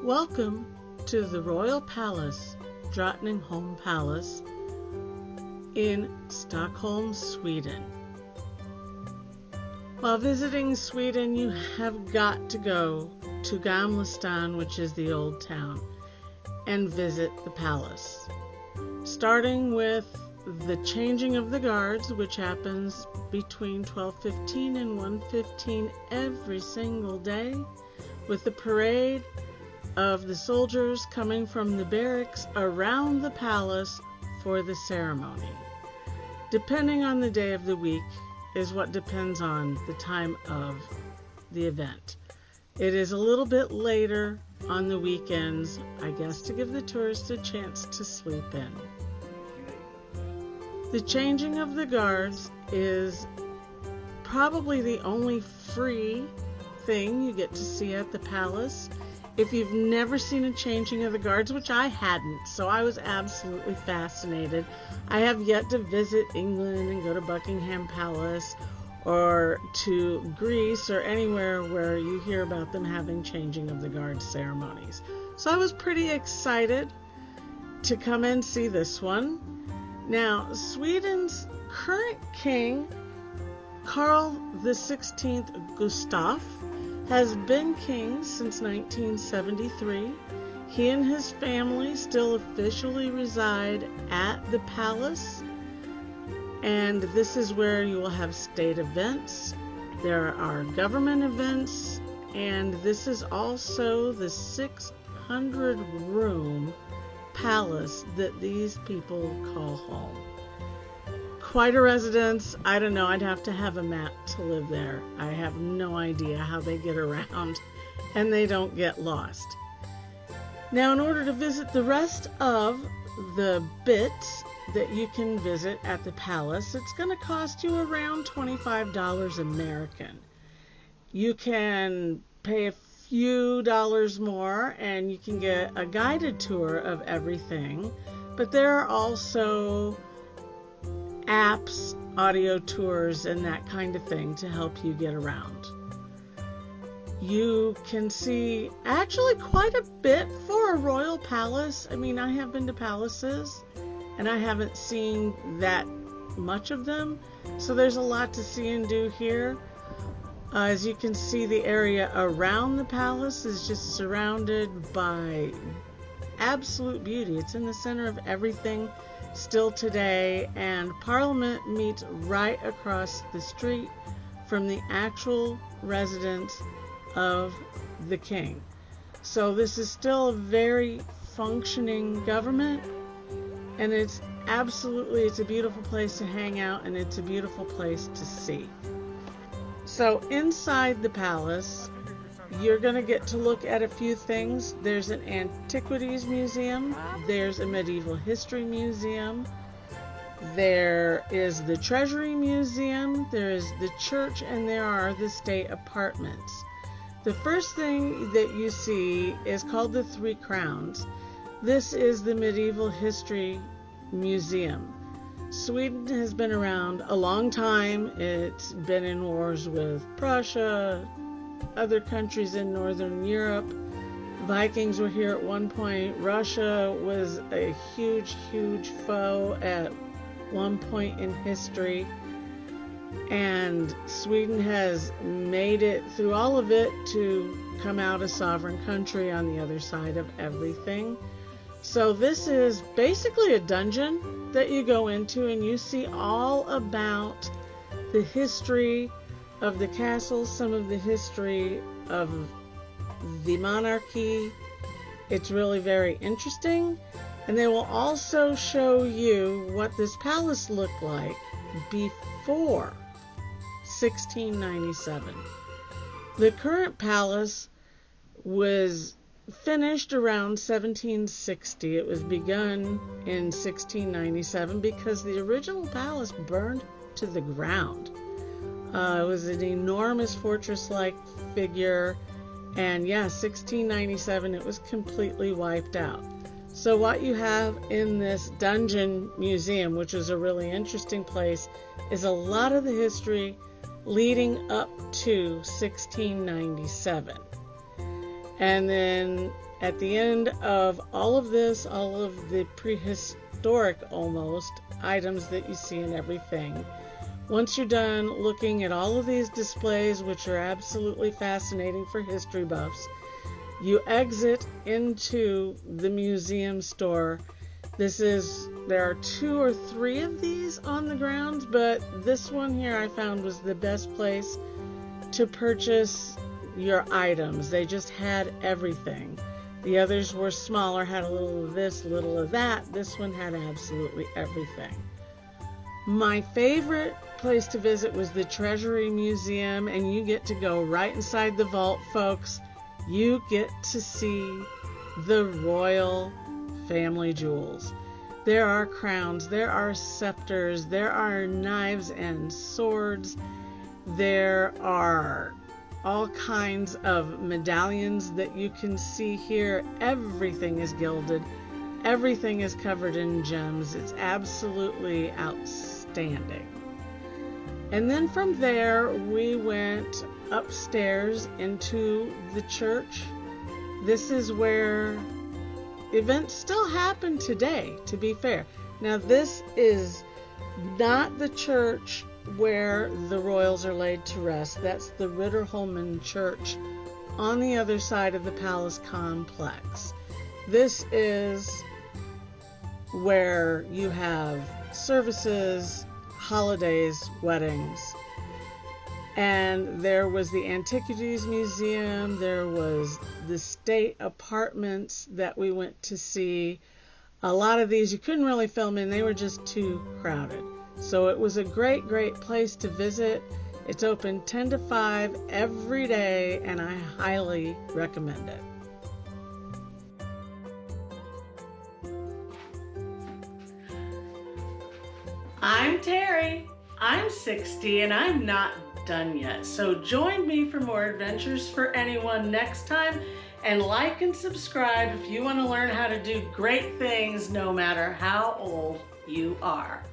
Welcome to the Royal Palace, Drottingholm Palace, in Stockholm, Sweden. While visiting Sweden, you have got to go to Gamla stan, which is the old town, and visit the palace. Starting with the changing of the guards, which happens between 12:15 and 1:15 every single day, with the parade of the soldiers coming from the barracks around the palace for the ceremony. Depending on the day of the week is what depends on the time of the event. It is a little bit later on the weekends, I guess, to give the tourists a chance to sleep in. The changing of the guards is probably the only free thing you get to see at the palace. If you've never seen a changing of the guards, which I hadn't, so I was absolutely fascinated. I have yet to visit England and go to Buckingham Palace or to Greece or anywhere where you hear about them having changing of the guards ceremonies. So I was pretty excited to come and see this one. Now, Sweden's current king, Carl XVI Gustav, has been king since 1973. He and his family still officially reside at the palace, and this is where you will have state events. There are government events, and this is also the 600-room palace that these people call home. Quite a residence. I don't know, I'd have to have a map to live there. I have no idea how they get around and they don't get lost. Now, in order to visit the rest of the bits that you can visit at the palace, it's going to cost you around $25 American. You can pay a few dollars more and you can get a guided tour of everything, but there are also apps, audio tours, and that kind of thing to help you get around. You can see actually quite a bit for a royal palace. I mean, I have been to palaces and I haven't seen that much of them, so there's a lot to see and do here. As you can see, the area around the palace is just surrounded by absolute beauty. It's in the center of everything still today, and Parliament meets right across the street from the actual residence of the king. So this is still a very functioning government, and it's a beautiful place to hang out, and it's a beautiful place to see. So inside the palace, you're going to get to look at a few things. There's an antiquities museum. There's a medieval history museum. There is the treasury museum. There is the church, and there are the state apartments. The first thing that you see is called the Three Crowns. This is the medieval history museum. Sweden has been around a long time. It's been in wars with Prussia, other countries in Northern Europe. Vikings were here at one point. Russia was a huge, huge foe at one point in history. And Sweden has made it through all of it to come out a sovereign country on the other side of everything. So this is basically a dungeon that you go into, and you see all about the history of the castle, some of the history of the monarchy. It's really very interesting. And they will also show you what this palace looked like before 1697. The current palace was finished around 1760. It was begun in 1697 because the original palace burned to the ground. It was an enormous fortress-like figure, and 1697, it was completely wiped out. So what you have in this dungeon museum, which is a really interesting place, is a lot of the history leading up to 1697. And then At the end of all of this, all of the prehistoric almost items that you see in everything, once you're done looking at all of these displays, which are absolutely fascinating for history buffs, you exit into the museum store. There are 2 or 3 of these on the grounds, but this one here I found was the best place to purchase your items. They just had everything. The others were smaller, had a little of this, a little of that. This one had absolutely everything. My favorite place to visit was the Treasury Museum, and you get to go right inside the vault, folks. You get to see the royal family jewels. There are crowns, there are scepters, there are knives and swords, there are all kinds of medallions that you can see here. Everything is gilded, everything is covered in gems. It's absolutely outstanding. And then from there we went upstairs into the church. This is where events still happen today, to be fair. Now, this is not the church where the royals are laid to rest. That's the Ritterholmen Church on the other side of the palace complex. This is where you have services, holidays, weddings. And there was the Antiquities Museum, there was the state apartments that we went to see. A lot of these you couldn't really film in, they were just too crowded. So it was a great, great place to visit. It's open 10 to 5 every day, and I highly recommend it. I'm Terry. I'm 60 and I'm not done yet. So join me for more adventures for anyone next time, and like and subscribe if you want to learn how to do great things no matter how old you are.